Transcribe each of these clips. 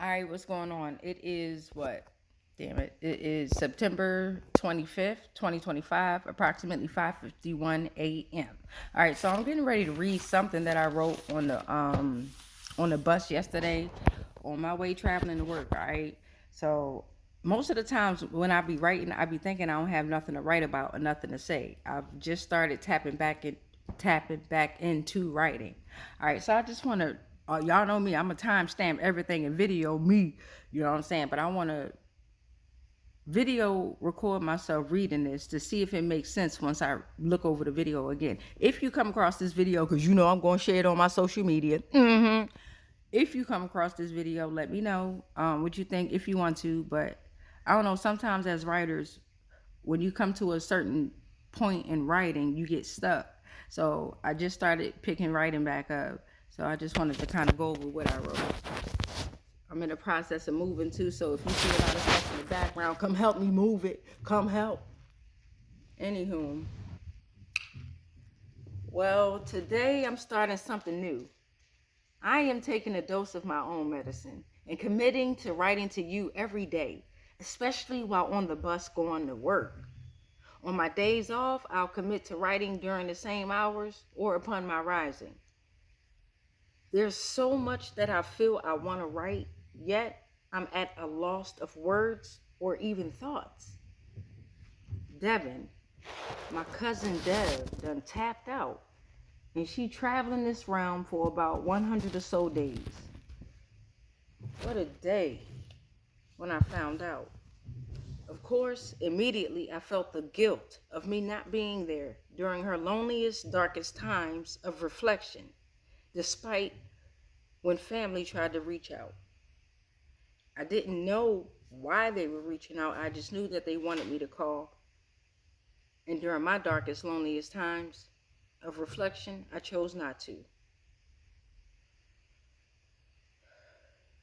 All right, what's going on? It is what? Damn it. It is September 25th, 2025, approximately 5:51 a.m. All right, so I'm getting ready to read something that I wrote on the bus yesterday on my way traveling to work, all right? So most of the times when I be writing, I be thinking I don't have nothing to write about or nothing to say. I've just started tapping back into writing. All right, so I just want to y'all know me. I'm a timestamp everything in video me. You know what I'm saying? But I want to video record myself reading this to see if it makes sense once I look over the video again. If you come across this video, because you know I'm going to share it on my social media. If you come across this video, let me know what you think if you want to. But I don't know. Sometimes as writers, when you come to a certain point in writing, you get stuck. So I just started picking writing back up. So I just wanted to kind of go over what I wrote. I'm in the process of moving too, so if you see a lot of stuff in the background, come help me move it. Come help. Anywho, well, today I'm starting something new. I am taking a dose of my own medicine and committing to writing to you every day, especially while on the bus going to work. On my days off, I'll commit to writing during the same hours or upon my rising. There's so much that I feel I want to write, yet I'm at a loss of words or even thoughts. Devin, my cousin Dev, done tapped out, and she traveling this realm for about 100 or so days. What a day when I found out. Of course, immediately I felt the guilt of me not being there during her loneliest, darkest times of reflection, despite when family tried to reach out. I didn't know why they were reaching out. I just knew that they wanted me to call. And during my darkest, loneliest times of reflection, I chose not to.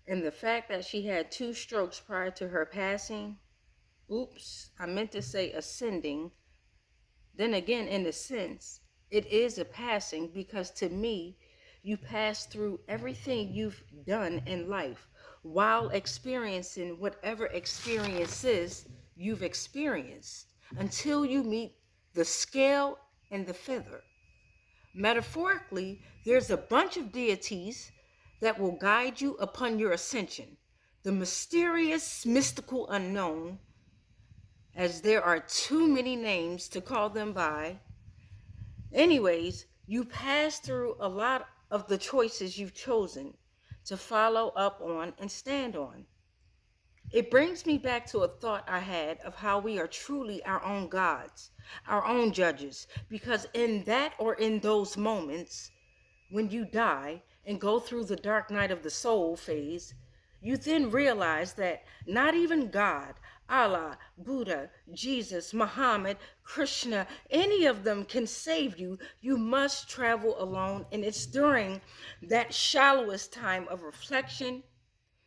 And the fact that she had 2 strokes prior to her passing, oops, I meant to say ascending. Then again, in a sense, it is a passing because to me, you pass through everything you've done in life while experiencing whatever experiences you've experienced until you meet the scale and the feather. Metaphorically, there's a bunch of deities that will guide you upon your ascension, the mysterious, mystical unknown, as there are too many names to call them by. Anyways, you pass through a lot of the choices you've chosen to follow up on and stand on. It brings me back to a thought I had of how we are truly our own gods, our own judges, because in that or in those moments, when you die and go through the dark night of the soul phase, you then realize that not even God, Allah, Buddha, Jesus, Muhammad, Krishna, any of them can save you. You must travel alone. And it's during that shallowest time of reflection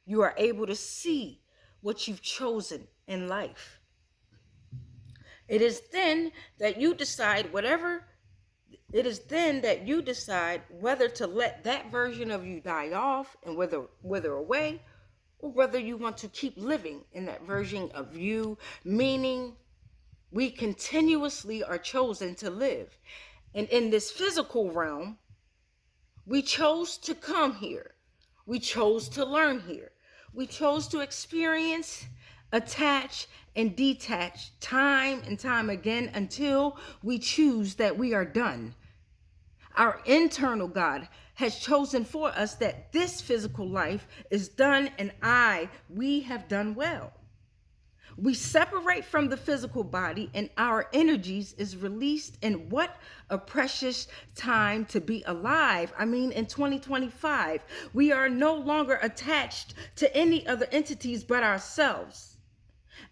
you are able to see what you've chosen in life. It is then that you decide whether to let that version of you die off and wither away, or whether you want to keep living in that version of you, meaning we continuously are chosen to live. And in this physical realm, we chose to come here. We chose to learn here. We chose to experience, attach, and detach time and time again until we choose that we are done. Our internal God has chosen for us that this physical life is done and we have done well. We separate from the physical body and our energies is released, and what a precious time to be alive. I mean, in 2025, we are no longer attached to any other entities but ourselves.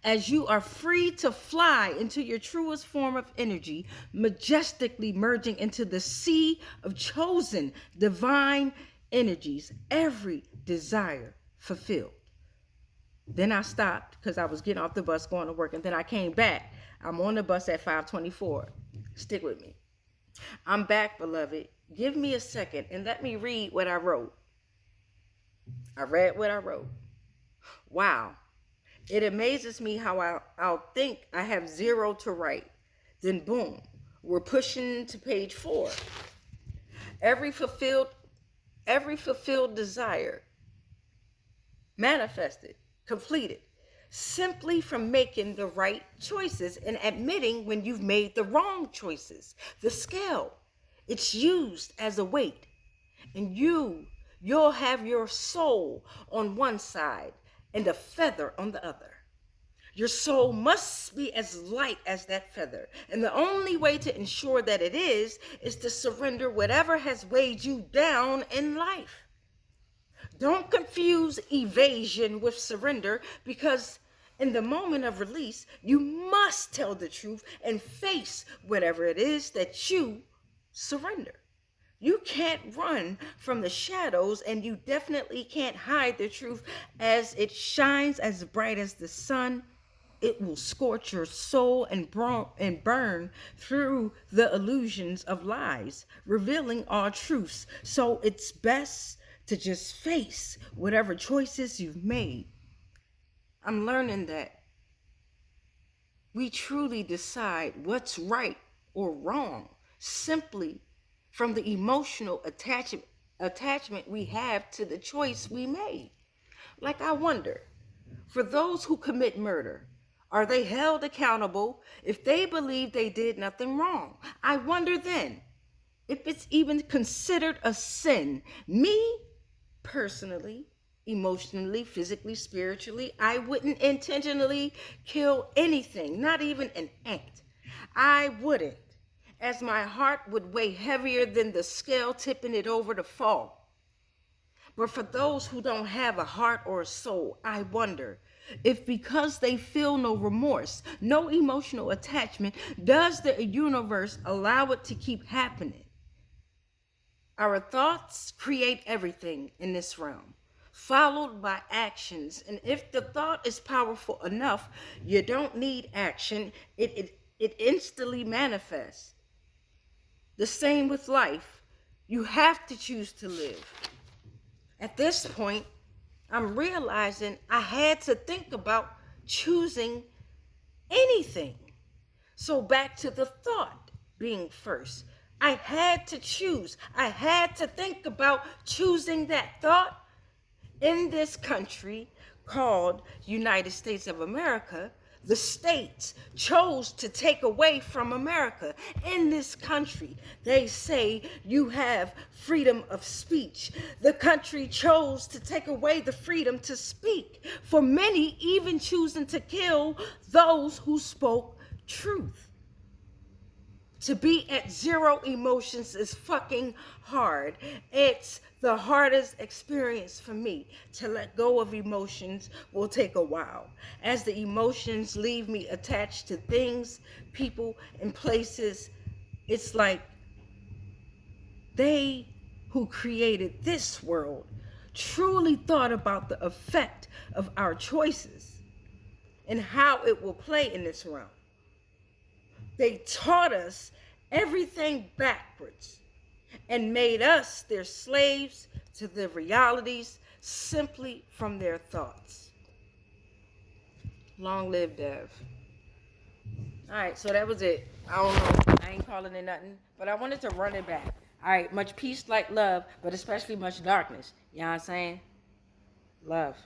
As you are free to fly into your truest form of energy, majestically merging into the sea of chosen divine energies, every desire fulfilled. Then I stopped because I was getting off the bus going to work, and then I came back. I'm on the bus at 5:24. Stick with me. I'm back, beloved. Give me a second and let me read what I wrote. I read what I wrote. Wow. It amazes me how I'll think I have zero to write. Then boom, we're pushing to page 4. Every fulfilled, every fulfilled desire manifested, completed, simply from making the right choices and admitting when you've made the wrong choices. The scale, it's used as a weight, and you'll have your soul on one side and a feather on the other. Your soul must be as light as that feather. And the only way to ensure that it is to surrender whatever has weighed you down in life. Don't confuse evasion with surrender, because in the moment of release, you must tell the truth and face whatever it is that you surrender. You can't run from the shadows, and you definitely can't hide the truth. As it shines as bright as the sun, it will scorch your soul and burn through the illusions of lies, revealing all truths. So it's best to just face whatever choices you've made. I'm learning that we truly decide what's right or wrong simply from the emotional attachment we have to the choice we made. Like, I wonder, for those who commit murder, are they held accountable if they believe they did nothing wrong? I wonder then if it's even considered a sin. Me, personally, emotionally, physically, spiritually, I wouldn't intentionally kill anything, not even an ant. I wouldn't, as my heart would weigh heavier than the scale tipping it over to fall. But for those who don't have a heart or a soul, I wonder if, because they feel no remorse, no emotional attachment, does the universe allow it to keep happening? Our thoughts create everything in this realm, followed by actions. And if the thought is powerful enough, you don't need action. It instantly manifests. The same with life. You have to choose to live. At this point, I'm realizing I had to think about choosing anything. So back to the thought being first. I had to choose. I had to think about choosing that thought. In this country called United States of America, the states chose to take away from America. In this country, they say you have freedom of speech. The country chose to take away the freedom to speak, for many even choosing to kill those who spoke truth. To be at zero emotions is fucking hard. It's the hardest experience for me. To let go of emotions will take a while, as the emotions leave me attached to things, people, and places. It's like they who created this world truly thought about the effect of our choices and how it will play in this realm. They taught us everything backwards and made us their slaves to the realities simply from their thoughts. Long live Dev. All right, so that was it. I don't know. I ain't calling it nothing, but I wanted to run it back. All right, much peace, like love, but especially much darkness. You know what I'm saying? Love.